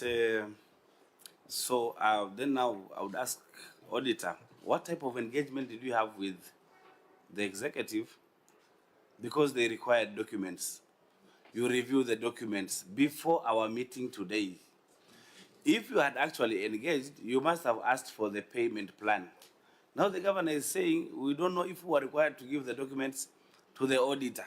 that, then now I would ask Auditor, what type of engagement did you have with the executive? Because they required documents. You review the documents before our meeting today. If you had actually engaged, you must have asked for the payment plan. Now the governor is saying, we don't know if we are required to give the documents to the auditor.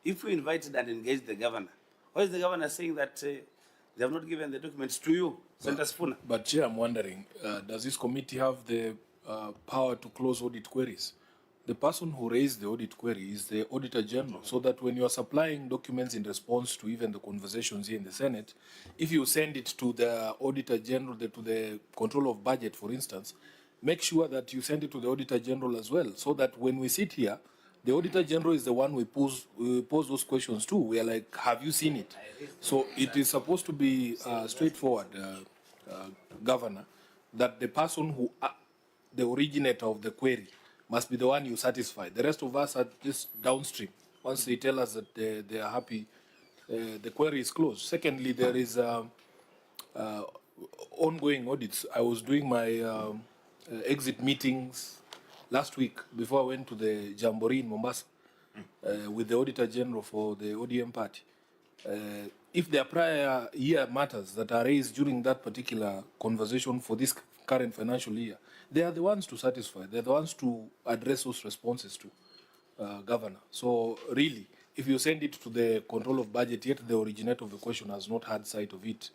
If we invited and engaged the governor, why is the governor saying that they have not given the documents to you, Senator Sifuna? But Chair, I'm wondering, does this committee have the power to close audit queries? The person who raised the audit query is the Auditor General, so that when you are supplying documents in response to even the conversations here in the Senate, if you send it to the Auditor General, to the control of budget, for instance, make sure that you send it to the Auditor General as well, so that when we sit here, the Auditor General is the one we pose those questions to. We are like, have you seen it? So it is supposed to be straightforward, Governor, that the person who, the originator of the query, must be the one you satisfy. The rest of us are just downstream. Once they tell us that they are happy, the query is closed. Secondly, there is ongoing audits. I was doing my exit meetings last week before I went to the Jamboree in Mombasa with the Auditor General for the ODM party. If there are prior year matters that are raised during that particular conversation for this current financial year, they are the ones to satisfy. They're the ones to address those responses to, Governor. So really, if you send it to the control of budget, yet the originator of the question has not had sight of it,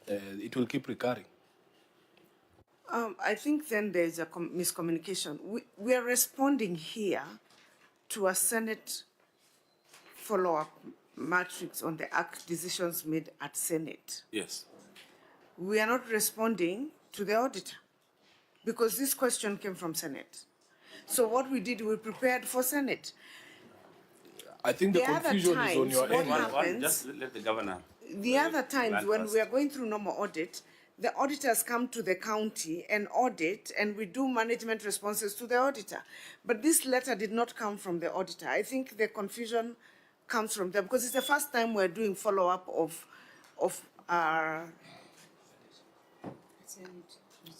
it will keep recurring. I think then there's a miscommunication. We are responding here to a Senate follow-up matrix on the act decisions made at Senate. Yes. We are not responding to the auditor because this question came from Senate. So what we did, we prepared for Senate. I think the confusion is on your end. Just let the governor. The other times when we are going through normal audit, the auditors come to the county and audit, and we do management responses to the auditor. But this letter did not come from the auditor. I think the confusion comes from them because it's the first time we're doing follow-up of our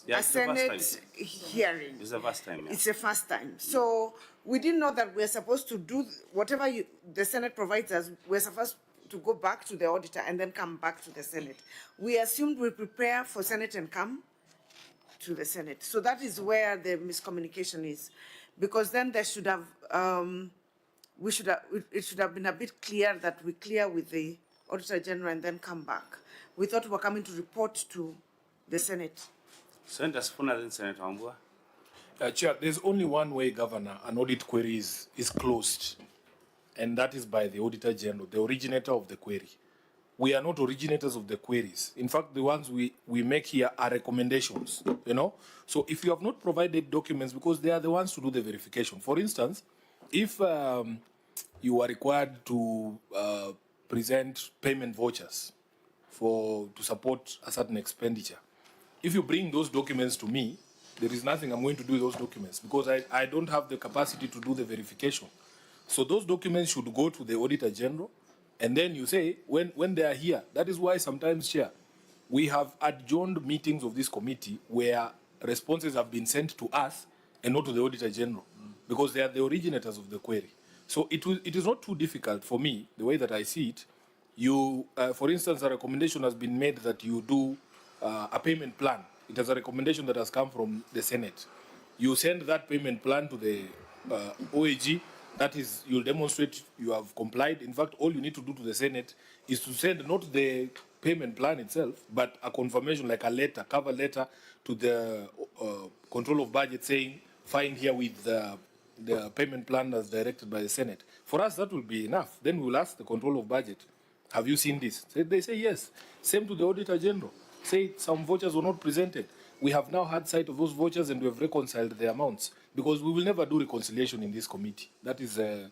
a Senate hearing. It's the first time. Yeah. It's the first time. So we didn't know that we're supposed to do whatever the Senate provides us. We're supposed to go back to the auditor and then come back to the Senate. We assumed we prepare for Senate and come to the Senate. So that is where the miscommunication is, because then there should have it should have been a bit clear that we clear with the Auditor General and then come back. We thought we were coming to report to the Senate. Senator Sifuna, then Senator Wambua. Chair, there's only one way, Governor, an audit query is closed, and that is by the Auditor General, the originator of the query. We are not originators of the queries. In fact, the ones we make here are recommendations, you know. So if you have not provided documents, because they are the ones to do the verification. For instance, if you are required to present payment vouchers to support a certain expenditure, if you bring those documents to me, there is nothing I'm going to do with those documents because I don't have the capacity to do the verification. So those documents should go to the Auditor General, and then you say, when they are here, that is why sometimes, Chair, we have adjourned meetings of this committee where responses have been sent to us and not to the Auditor General, because they are the originators of the query. So it is not too difficult for me, the way that I see it. You, for instance, a recommendation has been made that you do a payment plan. It is a recommendation that has come from the Senate. You send that payment plan to the OAG. That is, you'll demonstrate you have complied. In fact, all you need to do to the Senate is to send not the payment plan itself, but a confirmation, like a letter, cover letter to the control of budget saying, fine here with the payment plan as directed by the Senate. For us, that will be enough. Then we'll ask the control of budget, have you seen this? They say yes. Same to the Auditor General. Say some vouchers were not presented. We have now had sight of those vouchers and we have reconciled the amounts, because we will never do reconciliation in this committee. That is a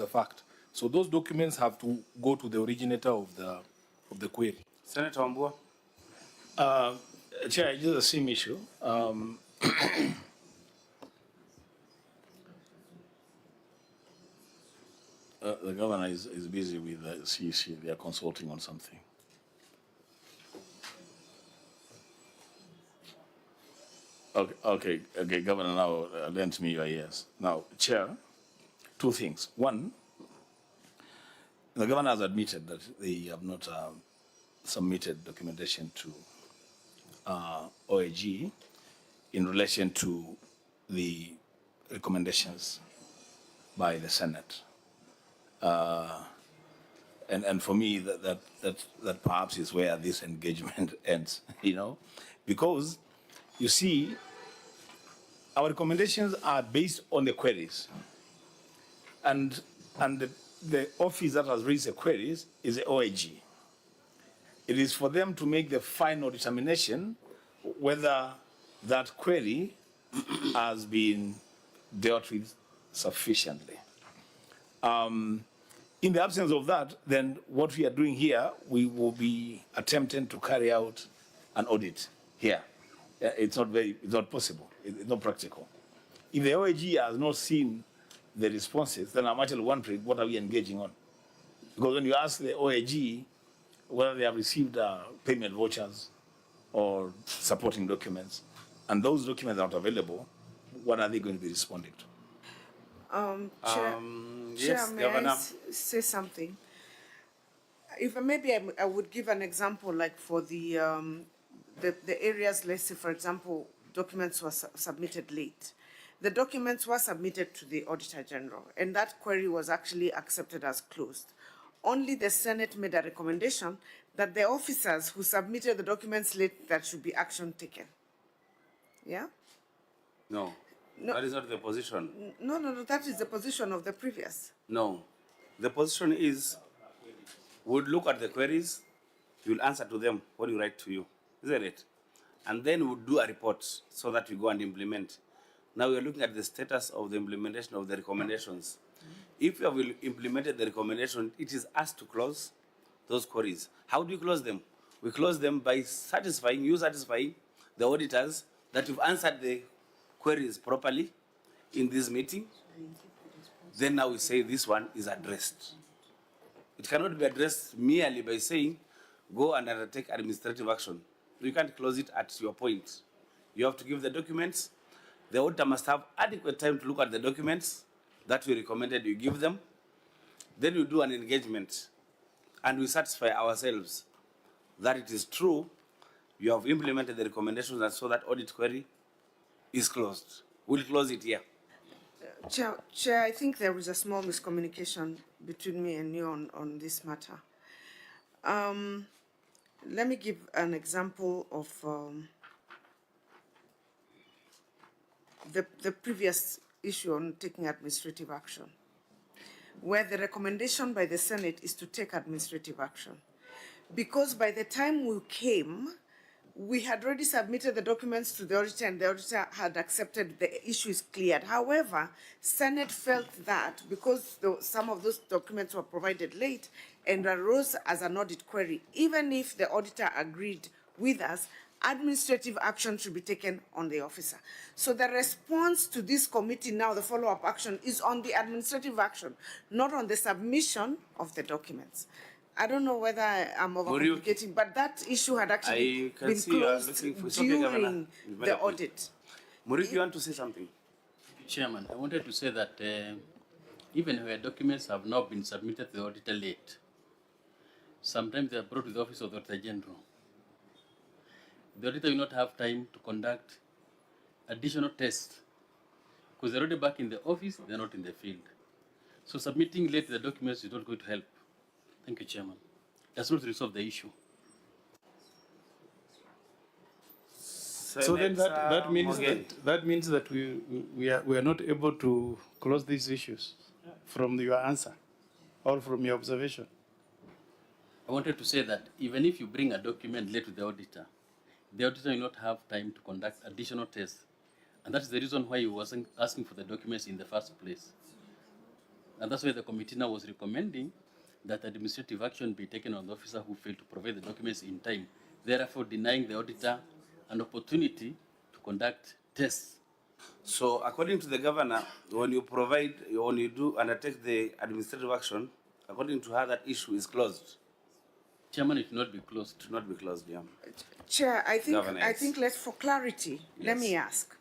fact. So those documents have to go to the originator of the query. Senator Wambua. Chair, just the same issue. The governor is busy with the CEC. They are consulting on something. Okay, Governor, now lend me your ears. Now, Chair, two things. One, the governor has admitted that they have not submitted documentation to OAG in relation to the recommendations by the Senate. And for me, that perhaps is where this engagement ends, because you see, our recommendations are based on the queries. And the office that has raised the queries is the OAG. It is for them to make the final determination whether that query has been dealt with sufficiently. In the absence of that, then what we are doing here, we will be attempting to carry out an audit here. It's not possible. It's not practical. If the OAG has not seen the responses, then I'm actually wondering what are we engaging on? Because when you ask the OAG whether they have received payment vouchers or supporting documents, and those documents are not available, what are they going to be responding to? Chair, Yes, Chair, may Governor. say something? If maybe I would give an example, like for the areas, let's say, for example, documents were submitted late. The documents were submitted to the Auditor General, and that query was actually accepted as closed. Only the Senate made a recommendation that the officers who submitted the documents late, that should be action taken. Yeah? No, that is not the position. No, that is the position of the previous. No, the position is, we'll look at the queries, you'll answer to them what we write to you, isn't it? And then we'll do a report so that we go and implement. Now we're looking at the status of the implementation of the recommendations. If you have implemented the recommendation, it is us to close those queries. How do you close them? We close them by satisfying the auditors that you've answered the queries properly in this meeting. Then now we say this one is addressed. It cannot be addressed merely by saying, go and undertake administrative action. You can't close it at your point. You have to give the documents. The auditor must have adequate time to look at the documents that we recommended you give them. Then we do an engagement and we satisfy ourselves that it is true you have implemented the recommendations, and so that audit query is closed. We'll close it here. Chair, I think there is a small miscommunication between me and you on this matter. Let me give an example of the previous issue on taking administrative action, where the recommendation by the Senate is to take administrative action. Because by the time we came, we had already submitted the documents to the auditor, and the auditor had accepted the issue is cleared. However, Senate felt that because some of those documents were provided late and arose as an audit query, even if the auditor agreed with us, administrative action should be taken on the officer. So the response to this committee now, the follow-up action, is on the administrative action, not on the submission of the documents. I don't know whether I'm overcomplicating, but that issue had actually been closed during the audit. Murik, you want to say something? Chairman, I wanted to say that even where documents have not been submitted to the auditor late, sometimes they are brought to the office of the Auditor General. The auditor will not have time to conduct additional tests because they're already back in the office, they're not in the field. So submitting late the documents is not going to help. Thank you, Chairman. Does not resolve the issue. So then that means that we are not able to close these issues from your answer or from your observation. I wanted to say that even if you bring a document late to the auditor will not have time to conduct additional tests. And that's the reason why he wasn't asking for the documents in the first place. And that's why the committee now was recommending that administrative action be taken on the officer who failed to provide the documents in time, therefore denying the auditor an opportunity to conduct tests. So according to the governor, when you undertake the administrative action, according to her, that issue is closed. Chairman, it should not be closed. To not be closed, yeah. Chair, I Governance. think let's, for clarity, let me ask,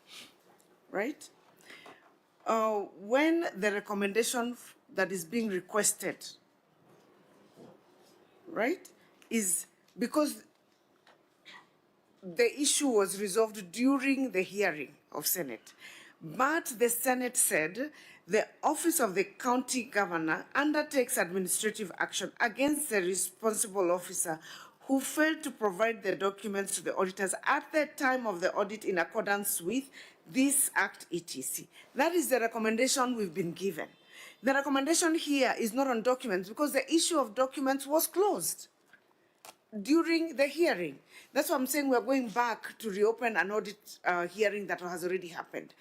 right? When the recommendation that is being requested, right, is because the issue was resolved during the hearing of Senate, but the Senate said the office of the county governor undertakes administrative action against the responsible officer who failed to provide the documents to the auditors at the time of the audit in accordance with this Act etc. That is the recommendation we've been given. The recommendation here is not on documents because the issue of documents was closed during the hearing. That's why I'm saying we're going back to reopen an audit hearing that has already happened.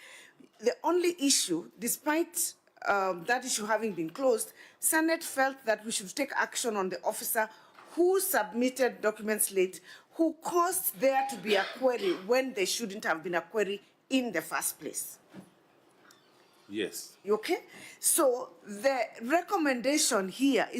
The only issue, despite that issue having been closed, Senate felt that we should take action on the officer who submitted documents late, who caused there to be a query when there shouldn't have been a query in the first place. Yes. Okay? So the recommendation here is